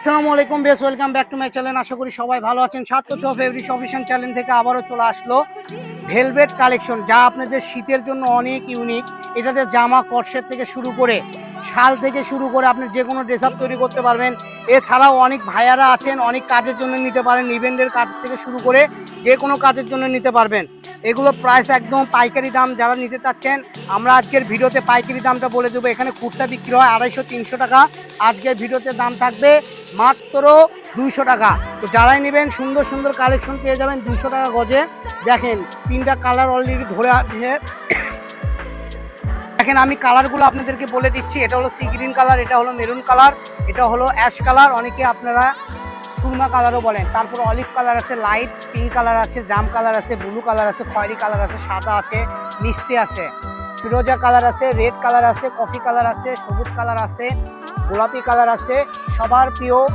আসসালামু আলাইকুম বেশ, welcome back to my channel. আশা করি সবাই ভালো আছেন। 7 ফেব্রুয়ারি অফিশিয়াল চ্যানেল থেকে আবারও চলে আসলো ভেলভেট কালেকশন, যা আপনাদের শীতের জন্য অনেক ইউনিক। এটাতে জামা কটসেট থেকে শুরু করে শাল থেকে শুরু করে আপনি যে কোনো ড্রেস আপ তৈরি করতে পারবেন। এছাড়াও অনেক ভাইয়ারা আছেন, অনেক কাজের জন্য নিতে পারেন, ইভেন্টের কাজ থেকে শুরু করে যে কোনো কাজের জন্য নিতে পারবেন। এগুলো প্রাইস একদম পাইকারি দাম। যারা নিতে চাচ্ছেন আমরা আজকের ভিডিওতে পাইকারি দামটা বলে দেবো। এখানে কুর্তা বিক্রি হয় 250-300 টাকা, আজকের ভিডিওতে দাম থাকবে মাত্র 200 টাকা। তো যারাই নেবেন সুন্দর সুন্দর কালেকশন পেয়ে যাবেন 200 টাকা গজে। দেখেন তিনটা কালার অলরেডি ধরে আছে। দেখেন আমি কালারগুলো আপনাদেরকে বলে দিচ্ছি। এটা হলো সি গ্রিন কালার, এটা হলো মেরুন কালার, এটা হলো অ্যাশ কালার, অনেকে আপনারা সুরমা কালারও বলেন। তারপর অলিভ কালার আছে, লাইট পিঙ্ক কালার আছে, জাম কালার আছে, ব্লু কালার আছে, খয়েরি কালার আছে, সাদা আছে, মিষ্টি আছে, ফিরোজা কালার আছে, রেড কালার আছে, কফি কালার আছে, সবুজ কালার আছে, গোলাপি কালার আছে। সবার প্রিয়